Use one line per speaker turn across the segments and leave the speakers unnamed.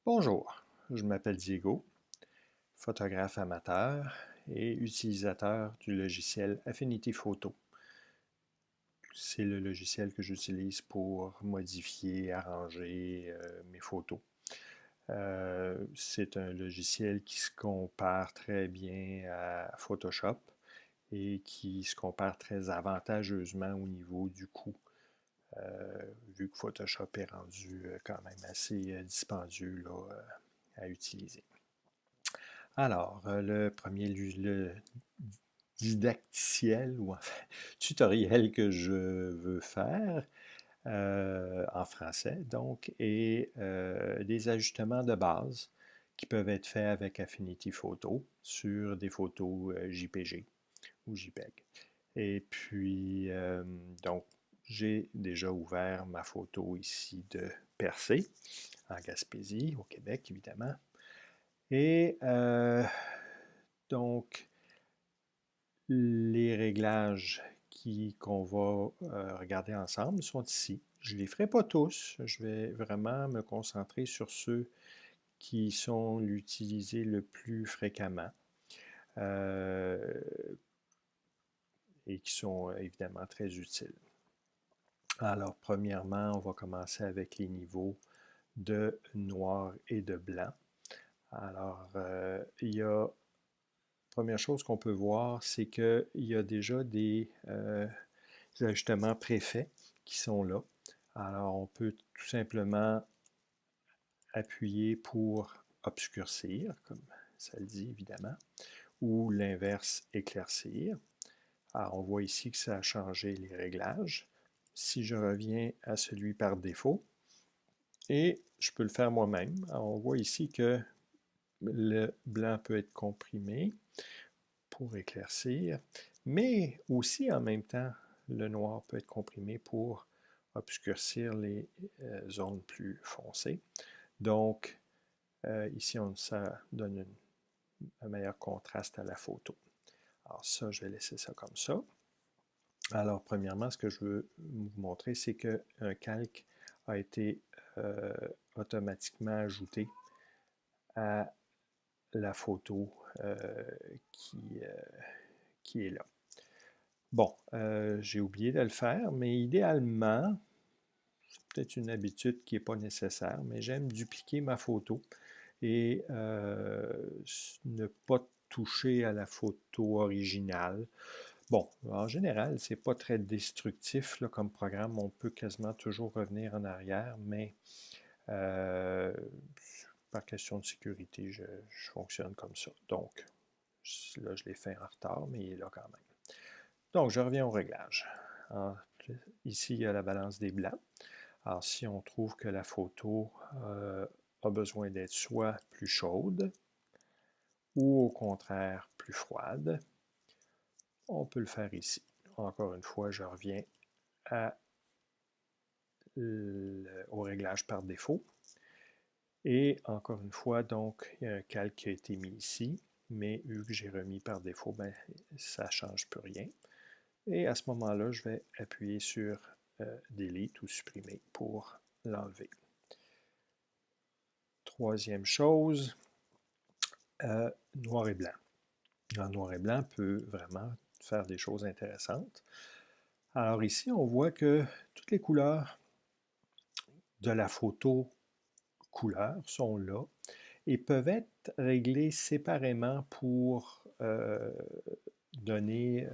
Bonjour, je m'appelle Diego, photographe amateur et utilisateur du logiciel Affinity Photo. C'est le logiciel que j'utilise pour modifier, arranger mes photos. C'est un logiciel qui se compare très bien à Photoshop et qui se compare très avantageusement au niveau du coût, vu que Photoshop est rendu quand même assez dispendieux là, à utiliser. Alors, le premier le didacticiel ou enfin tutoriel que je veux faire en français, donc, est des ajustements de base qui peuvent être faits avec Affinity Photo sur des photos JPG ou JPEG. Et puis, donc, j'ai déjà ouvert ma photo ici de Percé, en Gaspésie, au Québec, évidemment. Et donc, les réglages qu'on va regarder ensemble sont ici. Je ne les ferai pas tous, je vais vraiment me concentrer sur ceux qui sont utilisés le plus fréquemment et qui sont évidemment très utiles. Alors, premièrement, on va commencer avec les niveaux de noir et de blanc. Alors, il y a première chose qu'on peut voir, c'est qu'il y a déjà des ajustements préfaits qui sont là. Alors, on peut tout simplement appuyer pour obscurcir, comme ça le dit évidemment, ou l'inverse, éclaircir. Alors, on voit ici que ça a changé les réglages. Si je reviens à celui par défaut, et je peux le faire moi-même, on voit ici que le blanc peut être comprimé pour éclaircir, mais aussi en même temps, le noir peut être comprimé pour obscurcir les zones plus foncées. Donc, ici, ça donne un meilleur contraste à la photo. Alors ça, je vais laisser ça comme ça. Alors, premièrement, ce que je veux vous montrer, c'est qu'un calque a été automatiquement ajouté à la photo qui est là. Bon, j'ai oublié de le faire, mais idéalement, c'est peut-être une habitude qui n'est pas nécessaire, mais j'aime dupliquer ma photo et ne pas toucher à la photo originale. Bon, en général, c'est pas très destructif là, comme programme. On peut quasiment toujours revenir en arrière, mais euh, par question de sécurité, je fonctionne comme ça. Donc, là, je l'ai fait en retard, mais il est là quand même. Donc, je reviens au réglage. Alors, ici, il y a la balance des blancs. Alors, si on trouve que la photo a besoin d'être soit plus chaude ou au contraire plus froide, on peut le faire ici. Encore une fois, je reviens au réglage par défaut. Et encore une fois, donc, il y a un calque qui a été mis ici, mais vu que j'ai remis par défaut, ben, ça ne change plus rien. Et à ce moment-là, je vais appuyer sur Delete ou supprimer pour l'enlever. Troisième chose, noir et blanc. En noir et blanc peut vraiment faire des choses intéressantes. Alors ici, on voit que toutes les couleurs de la photo couleur sont là et peuvent être réglées séparément pour donner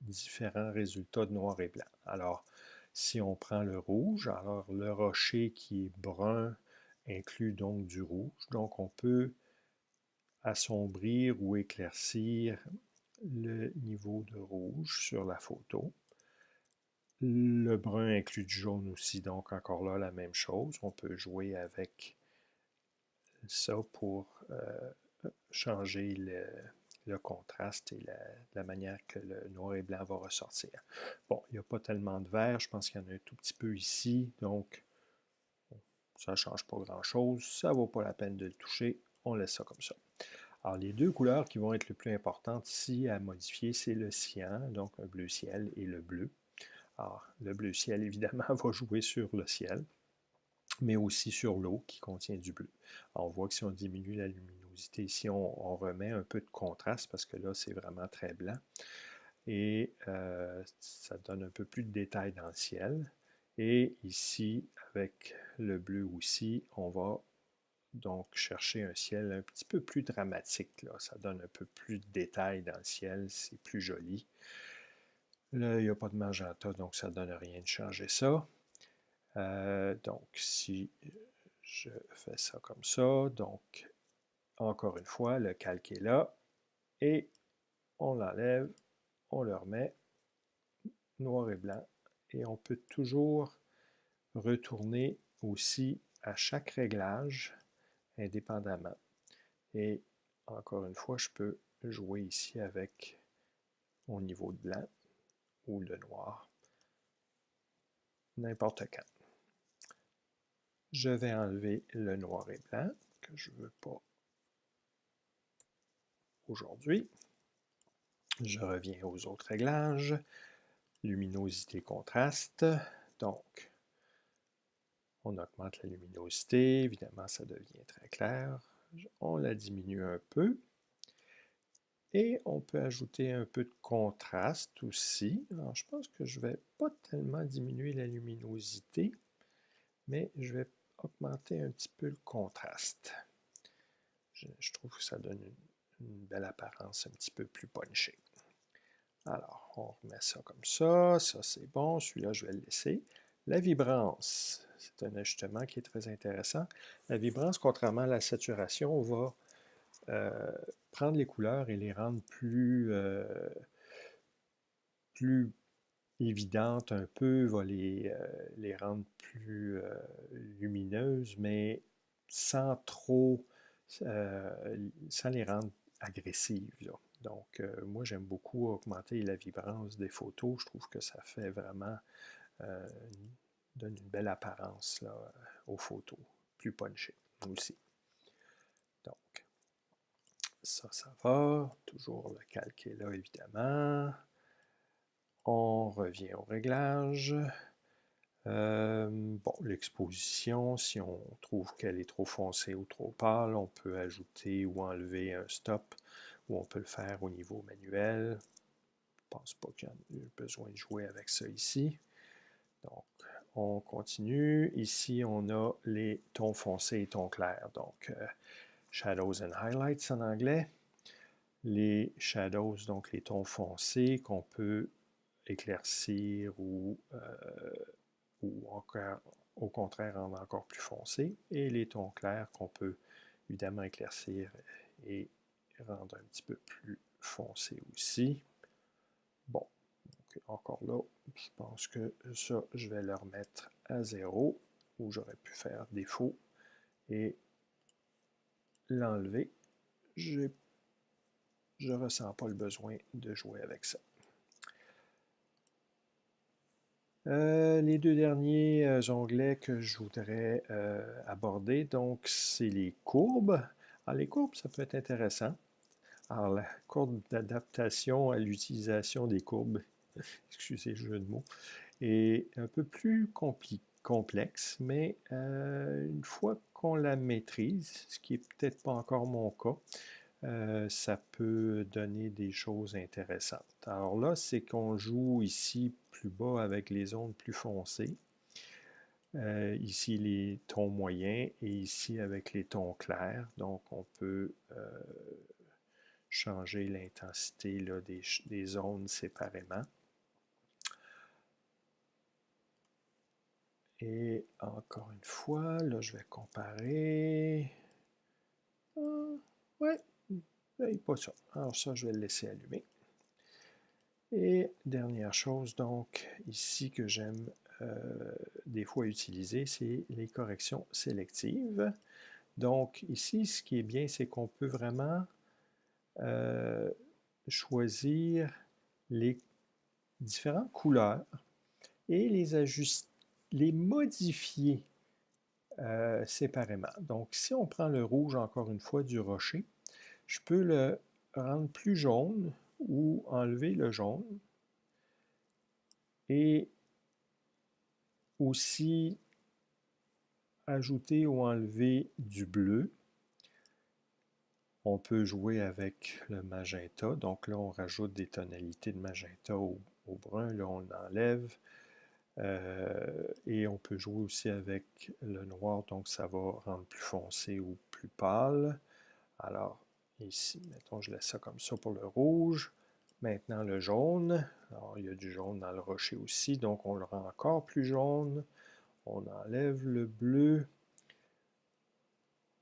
différents résultats de noir et blanc. Alors, si on prend le rouge, alors le rocher qui est brun inclut donc du rouge. Donc, on peut assombrir ou éclaircir le niveau de rouge sur la photo. Le brun inclut du jaune aussi, donc encore là, la même chose. On peut jouer avec ça pour changer le contraste et la manière que le noir et blanc va ressortir. Bon, il n'y a pas tellement de vert, je pense qu'il y en a un tout petit peu ici, donc ça ne change pas grand-chose, ça ne vaut pas la peine de le toucher, on laisse ça comme ça. Alors, les deux couleurs qui vont être les plus importantes ici à modifier, c'est le cyan, donc un bleu ciel, et le bleu. Alors, le bleu ciel, évidemment, va jouer sur le ciel. mais aussi sur l'eau qui contient du bleu. Alors, on voit que si on diminue la luminosité ici, on remet un peu de contraste parce que là, c'est vraiment très blanc. Et ça donne un peu plus de détails dans le ciel. Et ici, avec le bleu aussi, on va donc chercher un ciel un petit peu plus dramatique, là. Ça donne un peu plus de détails dans le ciel, c'est plus joli. Là, il n'y a pas de magenta, donc ça ne donne rien de changer ça. Donc, si je fais ça comme ça, donc, encore une fois, le calque est là, et on l'enlève, on le remet, noir et blanc, et on peut toujours retourner aussi à chaque réglage indépendamment. Et encore une fois, je peux jouer ici avec mon niveau de blanc ou le noir, n'importe quand. Je vais enlever le noir et blanc, que je ne veux pas aujourd'hui. Je reviens aux autres réglages. Luminosité, contraste. Donc, on augmente la luminosité. Évidemment, ça devient très clair. On la diminue un peu. Et on peut ajouter un peu de contraste aussi. Alors, je pense que je ne vais pas tellement diminuer la luminosité, mais je vais augmenter un petit peu le contraste. Je trouve que ça donne une belle apparence un petit peu plus punchée. Alors, on remet ça comme ça c'est bon, celui-là je vais le laisser. La vibrance, c'est un ajustement qui est très intéressant. La vibrance, contrairement à la saturation, va prendre les couleurs et les rendre plus évidentes un peu, va les rendre plus lumineuses, mais sans trop, sans les rendre agressives, là. Donc, moi, j'aime beaucoup augmenter la vibrance des photos. Je trouve que ça fait vraiment, euh, donne une belle apparence là, aux photos, plus punchées aussi. Donc, ça va. Toujours le calque est là, évidemment. On revient au réglage. Bon, l'exposition, si on trouve qu'elle est trop foncée ou trop pâle, on peut ajouter ou enlever un stop, ou on peut le faire au niveau manuel. Je ne pense pas qu'il y ait besoin de jouer avec ça ici. Donc, on continue. Ici, on a les tons foncés et tons clairs. Donc, Shadows and Highlights en anglais. Les shadows, donc les tons foncés qu'on peut éclaircir ou encore, au contraire rendre encore plus foncé, et les tons clairs qu'on peut évidemment éclaircir et rendre un petit peu plus foncé aussi. Bon, donc encore là, je pense que ça, je vais le remettre à 0, où j'aurais pu faire défaut et l'enlever. Je ne ressens pas le besoin de jouer avec ça. Les deux derniers onglets que je voudrais aborder, donc, c'est les courbes. Alors, les courbes, ça peut être intéressant. Alors, la courbe d'adaptation à l'utilisation des courbes, excusez le jeu de mots, est un peu plus complexe, mais une fois qu'on la maîtrise, ce qui n'est peut-être pas encore mon cas, ça peut donner des choses intéressantes. Alors là, c'est qu'on joue ici plus bas avec les zones plus foncées. Ici, les tons moyens et ici avec les tons clairs. Donc, on peut changer l'intensité des zones séparément. Et encore une fois, là, je vais comparer. Ouais, pas ça. Alors ça, je vais le laisser allumer. Et dernière chose, donc, ici que j'aime des fois utiliser, c'est les corrections sélectives. Donc, ici, ce qui est bien, c'est qu'on peut vraiment choisir les différentes couleurs et les ajuster, les modifier séparément. Donc, si on prend le rouge, encore une fois, du rocher, je peux le rendre plus jaune ou enlever le jaune. Et aussi ajouter ou enlever du bleu, on peut jouer avec le magenta. Donc là, on rajoute des tonalités de magenta au brun. Là, on l'enlève. Et on peut jouer aussi avec le noir. Donc ça va rendre plus foncé ou plus pâle. Alors, ici, mettons, je laisse ça comme ça pour le rouge. Maintenant, le jaune. Alors, il y a du jaune dans le rocher aussi. Donc, on le rend encore plus jaune. On enlève le bleu.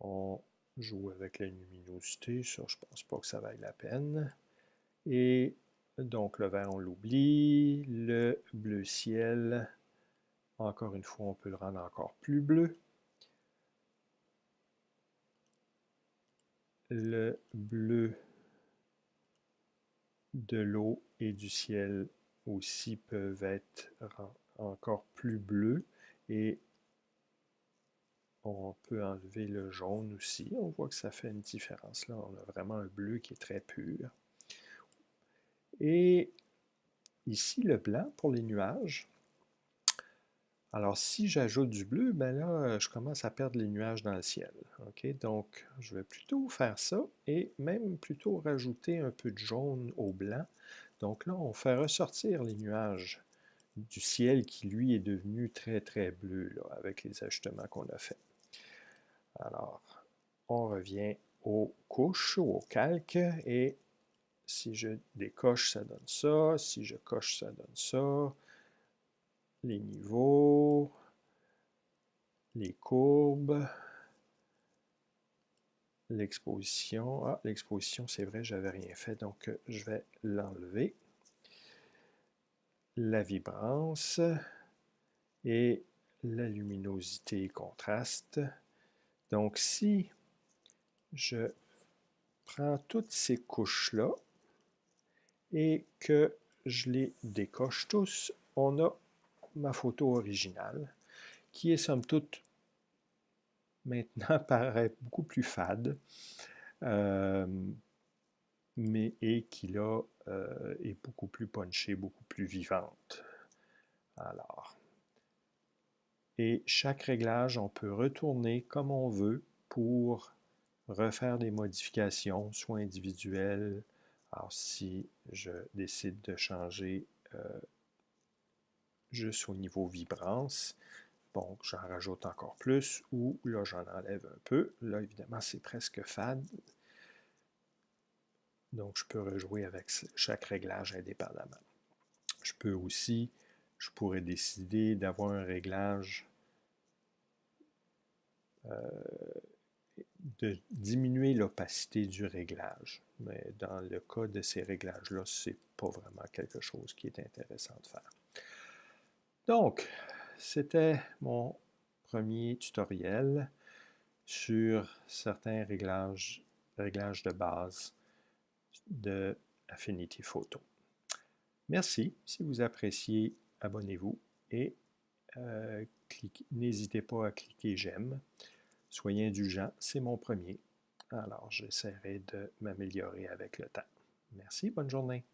On joue avec la luminosité. Ça, je ne pense pas que ça vaille la peine. Et donc, le vert, on l'oublie. Le bleu ciel, encore une fois, on peut le rendre encore plus bleu. Le bleu de l'eau et du ciel aussi peuvent être encore plus bleus. Et on peut enlever le jaune aussi. On voit que ça fait une différence. Là, on a vraiment un bleu qui est très pur. Et ici, le blanc pour les nuages. Alors, si j'ajoute du bleu, ben là, je commence à perdre les nuages dans le ciel. OK? Donc, je vais plutôt faire ça et même plutôt rajouter un peu de jaune au blanc. Donc là, on fait ressortir les nuages du ciel qui, lui, est devenu très, très bleu là, avec les ajustements qu'on a fait. Alors, on revient aux couches, au calque, et si je décoche, ça donne ça. Si je coche, ça donne ça. Les niveaux, les courbes, l'exposition. Ah, l'exposition, c'est vrai, j'avais rien fait, donc je vais l'enlever. La vibrance et la luminosité et contraste. Donc, si je prends toutes ces couches-là et que je les décoche tous, on a ma photo originale qui est somme toute maintenant paraît beaucoup plus fade, mais et qui là est beaucoup plus punchée, beaucoup plus vivante. Alors, et chaque réglage, on peut retourner comme on veut pour refaire des modifications, soit individuelles. Alors, si je décide de changer juste au niveau vibrance, bon, j'en rajoute encore plus, ou là, j'en enlève un peu. Là, évidemment, c'est presque fade. Donc, je peux rejouer avec chaque réglage indépendamment. Je peux aussi, je pourrais décider d'avoir un réglage de diminuer l'opacité du réglage. Mais dans le cas de ces réglages-là, ce n'est pas vraiment quelque chose qui est intéressant de faire. Donc, c'était mon premier tutoriel sur certains réglages de base de Affinity Photo. Merci. Si vous appréciez, abonnez-vous et n'hésitez pas à cliquer j'aime. Soyez indulgents, c'est mon premier. Alors, j'essaierai de m'améliorer avec le temps. Merci, bonne journée.